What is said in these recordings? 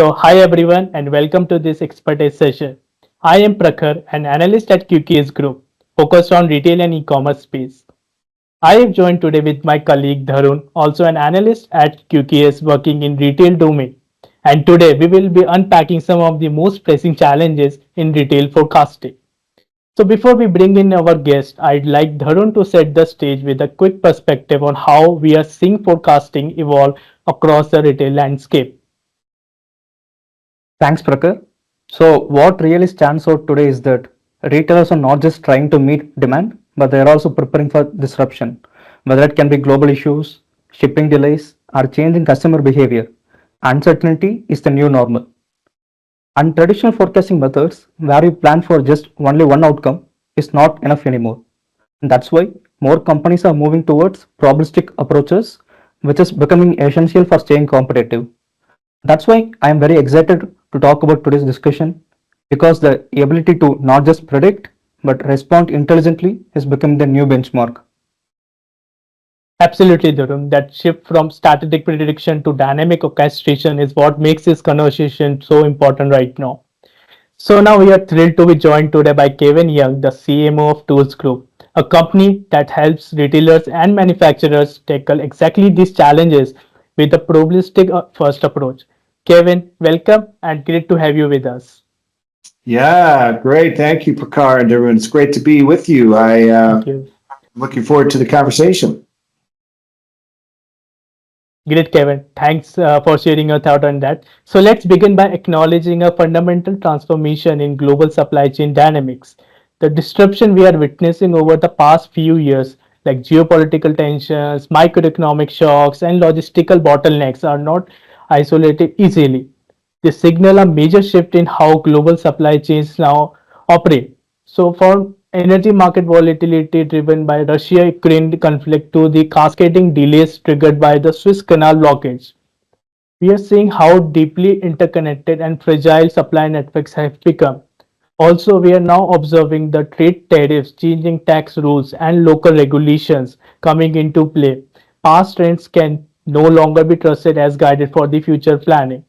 Hi everyone, and welcome to this expertise session. I am Prakhar, an analyst at QKS Group, focused on retail and e-commerce space. I am joined today with my colleague Dharun, also an analyst at QKS working in retail domain. And today we will be unpacking some of the most pressing challenges in retail forecasting. So before we bring in our guest, I'd like Dharun to set the stage with a quick perspective on how we are seeing forecasting evolve across the retail landscape. Thanks, Prakhar. So, what really stands out today is that retailers are not just trying to meet demand, but they are also preparing for disruption, whether it can be global issues, shipping delays, or changing customer behavior. Uncertainty is the new normal. And traditional forecasting methods, where you plan for just only one outcome, is not enough anymore. And that's why more companies are moving towards probabilistic approaches, which is becoming essential for staying competitive. That's why I am very excited to talk about today's discussion because the ability to not just predict but respond intelligently is becoming the new benchmark. Absolutely, Dharun. That shift from static prediction to dynamic orchestration is what makes this conversation so important right now. So now we are thrilled to be joined today by Kevin Young, the CMO of ToolsGroup, a company that helps retailers and manufacturers tackle exactly these challenges with a probabilistic first approach. Kevin, welcome and great to have you with us. Yeah, great. Thank you, Prakhar and Dharun. It's great to be with you. Thank you. Looking forward to the conversation. Great, Kevin. Thanks for sharing your thought on that. So let's begin by acknowledging a fundamental transformation in global supply chain dynamics. The disruption we are witnessing over the past few years, like geopolitical tensions, microeconomic shocks, and logistical bottlenecks, are not isolated easily. They signal a major shift in how global supply chains now operate. So, from energy market volatility driven by Russia-Ukraine conflict to the cascading delays triggered by the Suez Canal blockage, we are seeing how deeply interconnected and fragile supply networks have become. Also, we are now observing the trade tariffs, changing tax rules, and local regulations coming into play. Past trends can no longer be trusted as guided for the future planning.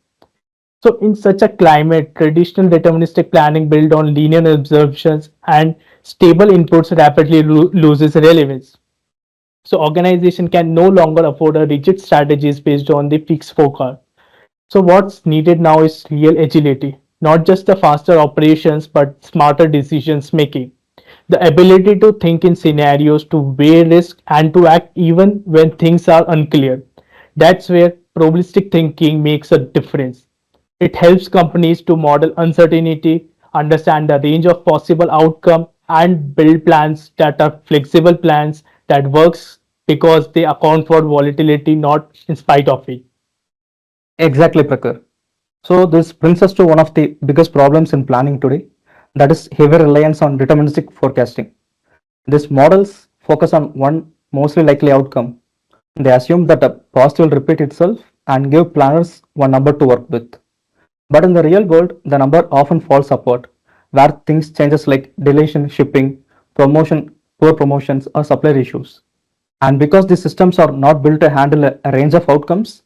So, in such a climate, traditional deterministic planning built on linear assumptions and stable inputs rapidly loses relevance. So, organization can no longer afford a rigid strategies based on the fixed forecast. So, what's needed now is real agility, not just the faster operations, but smarter decisions making. The ability to think in scenarios, to weigh risk, and to act even when things are unclear. That's where probabilistic thinking makes a difference. It helps companies to model uncertainty, understand the range of possible outcome, and build plans that are flexible plans that works because they account for volatility, not in spite of it. Exactly, Prakhar. So, this brings us to one of the biggest problems in planning today, that is heavy reliance on deterministic forecasting. These models focus on one mostly likely outcome. They assume that a past will repeat itself and give planners one number to work with. But in the real world, the number often falls apart, where things changes like deletion, shipping, promotion, poor promotions, or supplier issues. And because these systems are not built to handle a range of outcomes,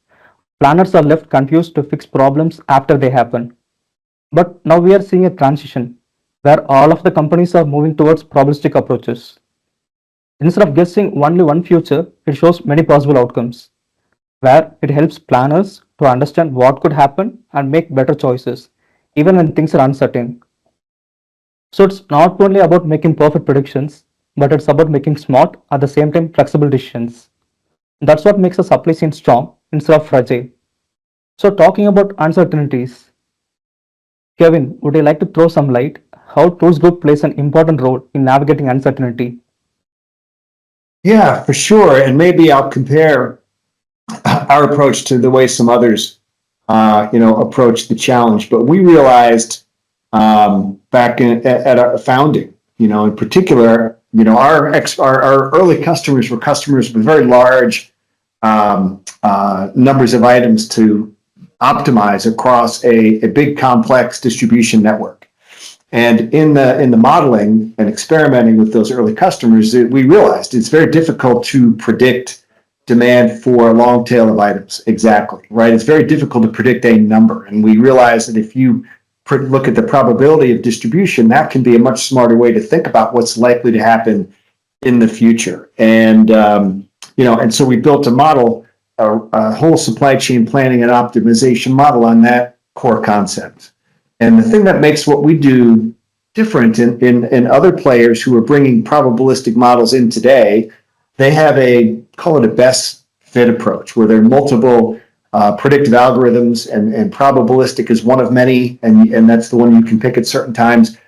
planners are left confused to fix problems after they happen. But now we are seeing a transition where all of the companies are moving towards probabilistic approaches. Instead of guessing only one future, it shows many possible outcomes, where it helps planners to understand what could happen and make better choices, even when things are uncertain. So it's not only about making perfect predictions, but it's about making smart, at the same time flexible decisions. That's what makes a supply chain strong instead of fragile. So talking about uncertainties, Kevin, would you like to throw some light how Tools Group plays an important role in navigating uncertainty? Yeah, for sure. And maybe I'll compare our approach to the way some others, approach the challenge. But we realized back at our founding, in particular, our early customers were customers with very large numbers of items to optimize across a big complex distribution network. And in the modeling and experimenting with those early customers, we realized it's very difficult to predict demand for a long tail of items. Exactly, right? It's very difficult to predict a number. And we realize that if you look at the probability of distribution, that can be a much smarter way to think about what's likely to happen in the future. And, and so we built a model, a whole supply chain planning and optimization model on that core concept. And the thing that makes what we do different in other players who are bringing probabilistic models in today, they have call it a best fit approach, where there are multiple predictive algorithms, and probabilistic is one of many, and that's the one you can pick at certain times.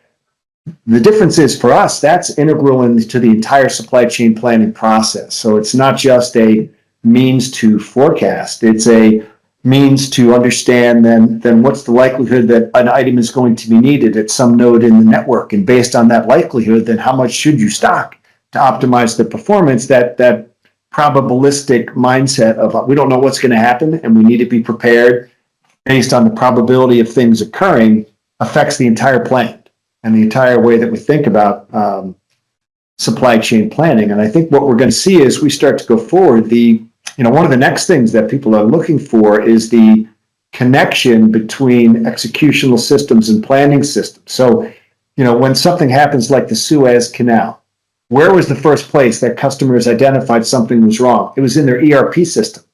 The difference is, for us, that's integral into the entire supply chain planning process. So it's not just a means to forecast, it's a means to understand then what's the likelihood that an item is going to be needed at some node in the network, and based on that likelihood, then how much should you stock to optimize the performance. That probabilistic mindset of we don't know what's going to happen and we need to be prepared based on the probability of things occurring affects the entire plan and the entire way that we think about supply chain planning. And I think what we're going to see as we start to go forward, one of the next things that people are looking for is the connection between executional systems and planning systems. So, when something happens like the Suez Canal, where was the first place that customers identified something was wrong? It was in their ERP system.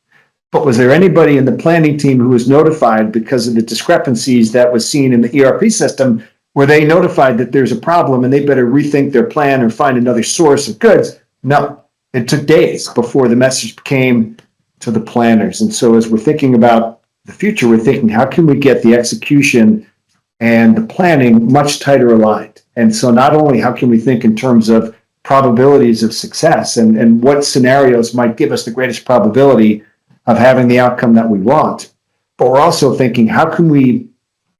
But was there anybody in the planning team who was notified because of the discrepancies that was seen in the ERP system? Were they notified that there's a problem and they better rethink their plan or find another source of goods? No. It took days before the message came to the planners. And so as we're thinking about the future, we're thinking, how can we get the execution and the planning much tighter aligned? And so not only how can we think in terms of probabilities of success and what scenarios might give us the greatest probability of having the outcome that we want, but we're also thinking, how can we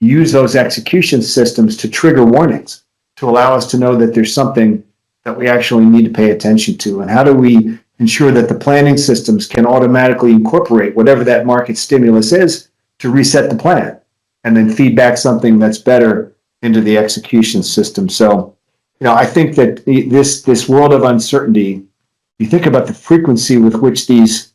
use those execution systems to trigger warnings to allow us to know that there's something that we actually need to pay attention to? And how do we ensure that the planning systems can automatically incorporate whatever that market stimulus is to reset the plan and then feed back something that's better into the execution system? So, I think that this world of uncertainty, you think about the frequency with which these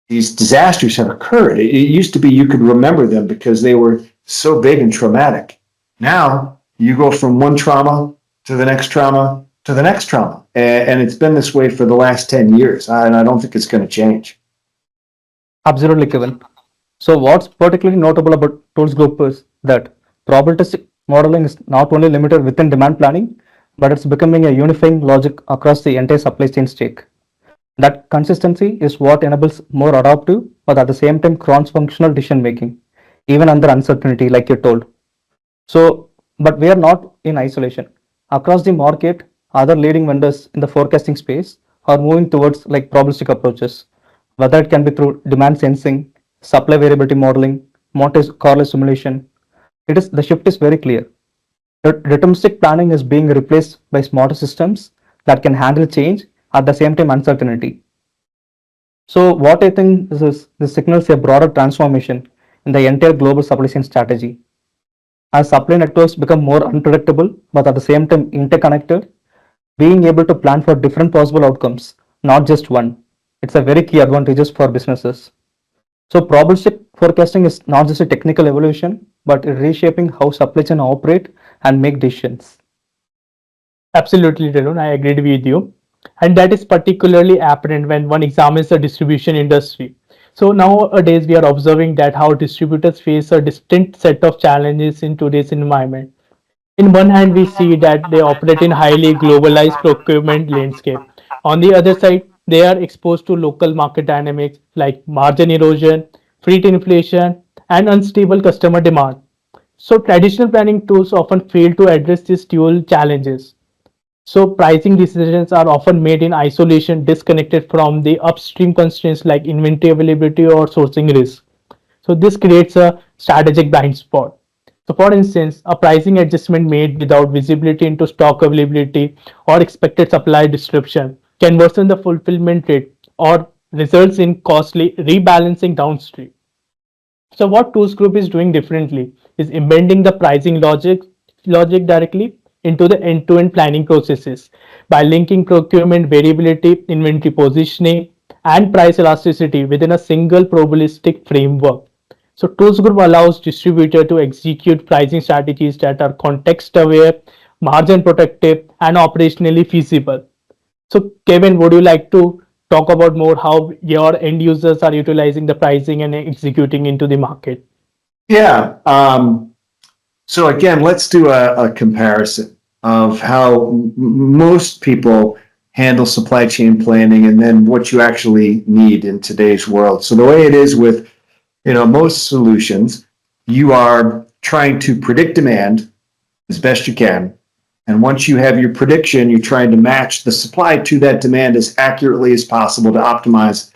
disasters have occurred. It used to be you could remember them because they were so big and traumatic. Now you go from one trauma to the next trauma to the next trauma. And it's been this way for the last 10 years. And I don't think it's going to change. Absolutely, Kevin. So what's particularly notable about Tools Group is that probabilistic modeling is not only limited within demand planning, but it's becoming a unifying logic across the entire supply chain stack. That consistency is what enables more adaptive, but at the same time cross-functional decision making, even under uncertainty, like you told. So, but we are not in isolation. Across the market, other leading vendors in the forecasting space are moving towards like probabilistic approaches, whether it can be through demand sensing, supply variability modeling, Monte Carlo simulation. The shift is very clear. Deterministic planning is being replaced by smarter systems that can handle change at the same time uncertainty. So what I think is this signals a broader transformation in the entire global supply chain strategy. As supply networks become more unpredictable but at the same time interconnected, being able to plan for different possible outcomes, not just one, it's a very key advantages for businesses. So probabilistic forecasting is not just a technical evolution, but reshaping how supply chain operate and make decisions. Absolutely, Dharun, I agreed with you. And that is particularly apparent when one examines the distribution industry. So nowadays we are observing that how distributors face a distinct set of challenges in today's environment. In one hand, we see that they operate in highly globalized procurement landscape. On the other side, they are exposed to local market dynamics like margin erosion, freight inflation, and unstable customer demand. So traditional planning tools often fail to address these dual challenges. So pricing decisions are often made in isolation, disconnected from the upstream constraints like inventory availability or sourcing risk. So this creates a strategic blind spot. So for instance, a pricing adjustment made without visibility into stock availability or expected supply disruption can worsen the fulfillment rate or results in costly rebalancing downstream. So what Tools Group is doing differently is embedding the pricing logic directly into the end-to-end planning processes by linking procurement variability, inventory positioning, and price elasticity within a single probabilistic framework. So Tools Group allows distributor to execute pricing strategies that are context aware, margin protective, and operationally feasible. So Kevin, would you like to talk about more how your end users are utilizing the pricing and executing into the market? Yeah. So again, let's do a comparison of how most people handle supply chain planning and then what you actually need in today's world. So the way it is with, most solutions, you are trying to predict demand as best you can. And once you have your prediction, you're trying to match the supply to that demand as accurately as possible to optimize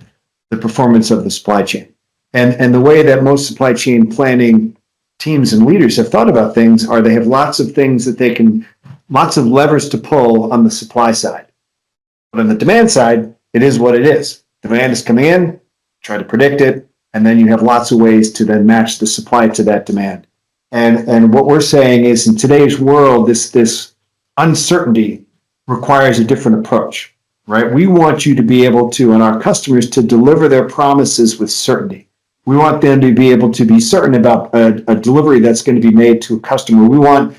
the performance of the supply chain. And the way that most supply chain planning teams and leaders have thought about things are they have lots of things that lots of levers to pull on the supply side. But on the demand side, it is what it is. Demand is coming in, try to predict it, and then you have lots of ways to then match the supply to that demand. And what we're saying is in today's world, this uncertainty requires a different approach, right? We want you to be able to, and our customers, to deliver their promises with certainty. We want them to be able to be certain about a delivery that's going to be made to a customer. We want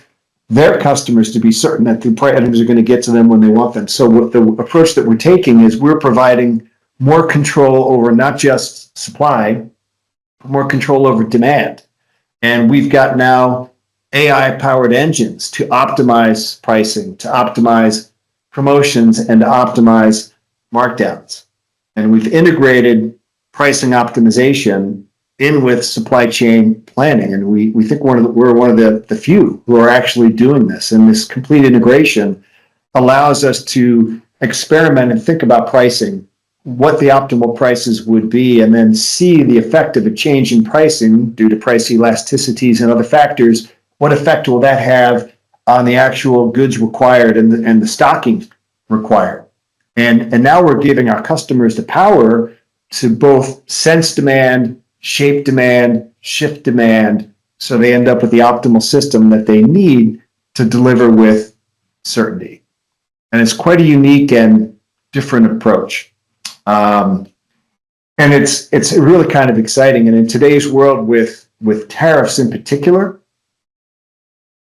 their customers to be certain that the items are going to get to them when they want them. So what the approach that we're taking is we're providing more control over not just supply, but more control over demand. And we've got now AI-powered engines to optimize pricing, to optimize promotions, and to optimize markdowns. And we've integrated pricing optimization in with supply chain planning. And we think we're one of the few who are actually doing this. And this complete integration allows us to experiment and think about pricing, what the optimal prices would be, and then see the effect of a change in pricing due to price elasticities and other factors. What effect will that have on the actual goods required and the stocking required? And now we're giving our customers the power to both sense demand, shape demand, shift demand, so they end up with the optimal system that they need to deliver with certainty. And it's quite a unique and different approach. And it's really kind of exciting. And in today's world with tariffs in particular,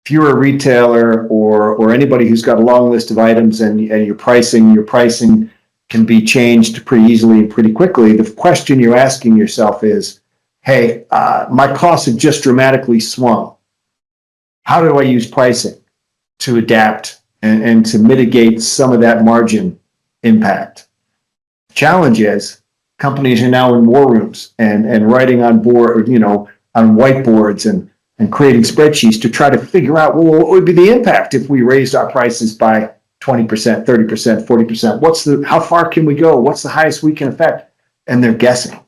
if you're a retailer or anybody who's got a long list of items and your pricing can be changed pretty easily and pretty quickly, the question you're asking yourself is, hey, my costs have just dramatically swung. How do I use pricing to adapt and to mitigate some of that margin impact? The challenge is companies are now in war rooms and writing on whiteboards and creating spreadsheets to try to figure out, well, what would be the impact if we raised our prices by 20%, 30%, 40%? How far can we go? What's the highest we can affect? And they're guessing.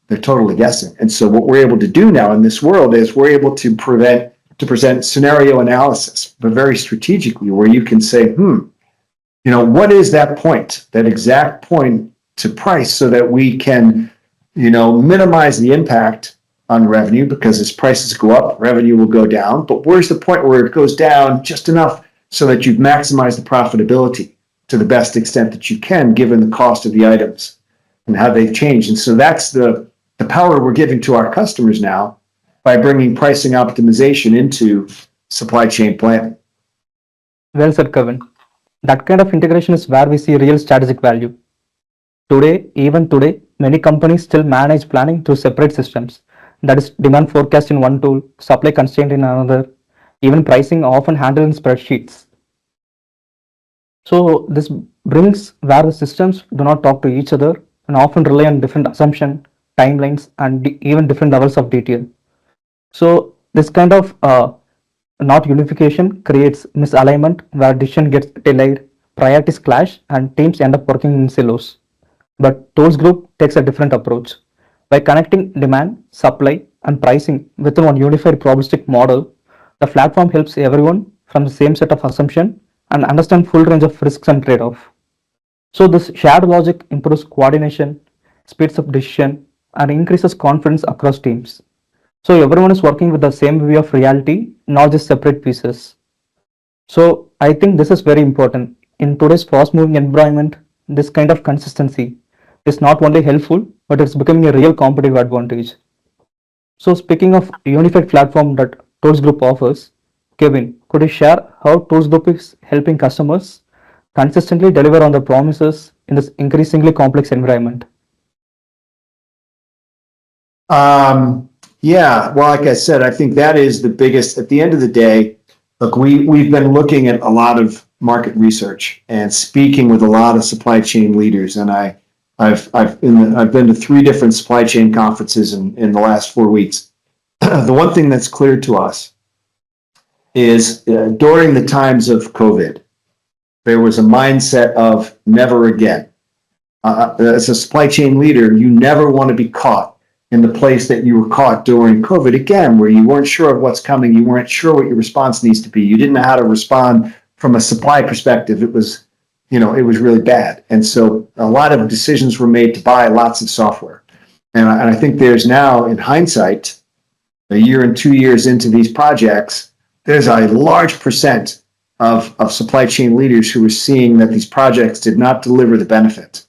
They're totally guessing. And so what we're able to do now in this world is we're able to present scenario analysis, but very strategically, where you can say, what is that point, that exact point to price, so that we can, minimize the impact on revenue, because as prices go up, revenue will go down. But where's the point where it goes down just enough so that you've maximized the profitability to the best extent that you can, given the cost of the items and how they've changed? And so that's the power we're giving to our customers now by bringing pricing optimization into supply chain planning. Well said, Kevin. That kind of integration is where we see real strategic value. Even today, many companies still manage planning through separate systems. That is, demand forecast in one tool, supply constraint in another, even pricing often handled in spreadsheets. So this brings where the systems do not talk to each other and often rely on different assumptions, timelines, and even different levels of detail. So this kind of not unification creates misalignment, where decision gets delayed, priorities clash, and teams end up working in silos. But Tools Group takes a different approach. By connecting demand, supply, and pricing within one unified probabilistic model, the platform helps everyone from the same set of assumptions and understand full range of risks and trade-off. So this shared logic improves coordination, speeds up decision, and increases confidence across teams. So everyone is working with the same view of reality, not just separate pieces. So I think this is very important. In today's fast moving environment, this kind of consistency is not only helpful, but it's becoming a real competitive advantage. So, speaking of unified platform that Tools Group offers, Kevin, could you share how Tools Group is helping customers consistently deliver on the promises in this increasingly complex environment? Yeah, well, like I said, I think that is the biggest. At the end of the day, look, we've been looking at a lot of market research and speaking with a lot of supply chain leaders, and I've been to 3 different supply chain conferences in the last 4 weeks. The one thing that's clear to us is during the times of COVID, there was a mindset of never again. As a supply chain leader, you never want to be caught in the place that you were caught during COVID again, where you weren't sure of what's coming, you weren't sure what your response needs to be, you didn't know how to respond from a supply perspective. It was, it was really bad, and so a lot of decisions were made to buy lots of software. And I think there's now, in hindsight, a year and 2 years into these projects, there's a large percent of supply chain leaders who are seeing that these projects did not deliver the benefit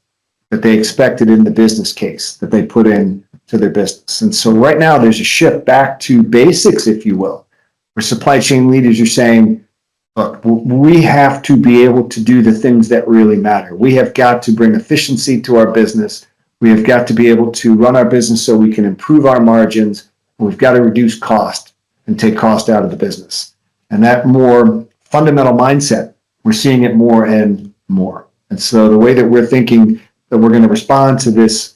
that they expected in the business case that they put in to their business. And so right now there's a shift back to basics, if you will, where supply chain leaders are saying, look, we have to be able to do the things that really matter. We have got to bring efficiency to our business. We have got to be able to run our business so we can improve our margins. We've got to reduce cost and take cost out of the business. And that more fundamental mindset, we're seeing it more and more. And so the way that we're thinking that we're going to respond to this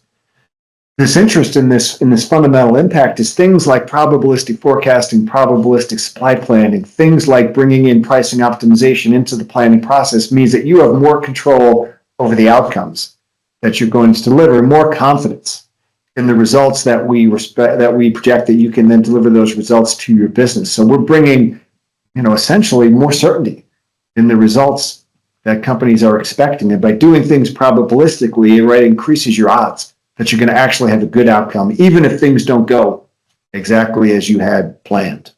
interest in this fundamental impact is things like probabilistic forecasting, probabilistic supply planning, things like bringing in pricing optimization into the planning process means that you have more control over the outcomes that you're going to deliver, more confidence in the results that we project, that you can then deliver those results to your business. So we're bringing, essentially more certainty in the results that companies are expecting. And by doing things probabilistically, it increases your odds that you're going to actually have a good outcome, even if things don't go exactly as you had planned.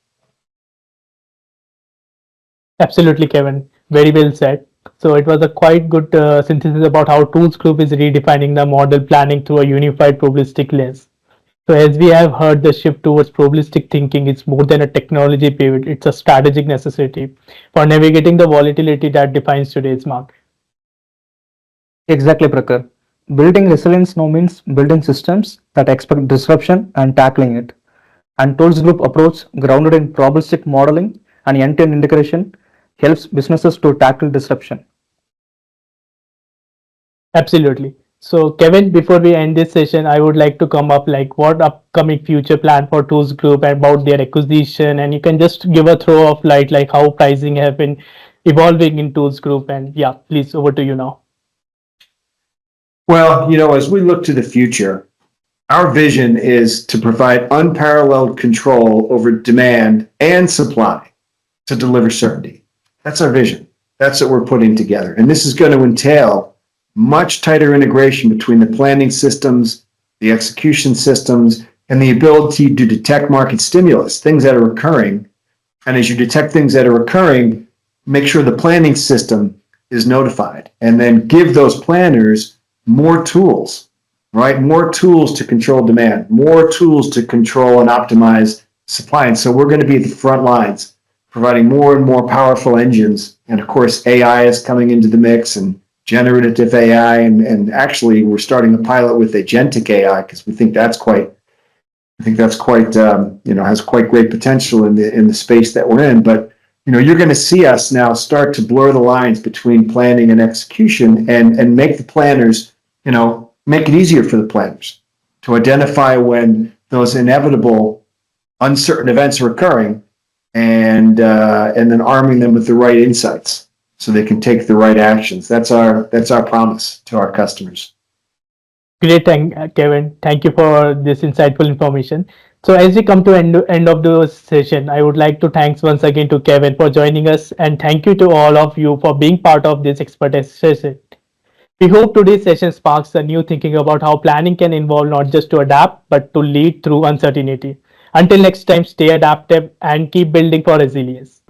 Absolutely, Kevin. Very well said. So it was a quite good synthesis about how Tools Group is redefining the model planning through a unified probabilistic lens. So as we have heard, the shift towards probabilistic thinking is more than a technology pivot; it's a strategic necessity for navigating the volatility that defines today's market. Exactly, Prakhar. Building resilience now means building systems that expect disruption and tackling it. And Tools Group approach, grounded in probabilistic modeling and end-to-end integration, helps businesses to tackle disruption. Absolutely. So, Kevin, before we end this session, I would like to come up like what upcoming future plan for Tools Group and about their acquisition, and you can just give a throw of light like how pricing have been evolving in Tools Group. And yeah, please over to you now. Well, as we look to the future, our vision is to provide unparalleled control over demand and supply to deliver certainty. That's our vision. That's what we're putting together. And this is going to entail much tighter integration between the planning systems, the execution systems, and the ability to detect market stimulus, things that are occurring. And as you detect things that are occurring, make sure the planning system is notified, and then give those planners more tools, right? More tools to control demand, more tools to control and optimize supply. And so we're going to be at the front lines, providing more and more powerful engines. And of course, AI is coming into the mix, and generative AI, and actually we're starting a pilot with agentic AI because we think that's quite has quite great potential in the space that we're in. But you're going to see us now start to blur the lines between planning and execution, and make the planners, make it easier for the planners to identify when those inevitable uncertain events are occurring, and then arming them with the right insights so they can take the right actions. That's our promise to our customers. Great, Kevin. Thank you for this insightful information. So as we come to end of the session, I would like to thanks once again to Kevin for joining us, and thank you to all of you for being part of this expert session. We hope today's session sparks a new thinking about how planning can evolve not just to adapt, but to lead through uncertainty. Until next time, stay adaptive and keep building for resilience.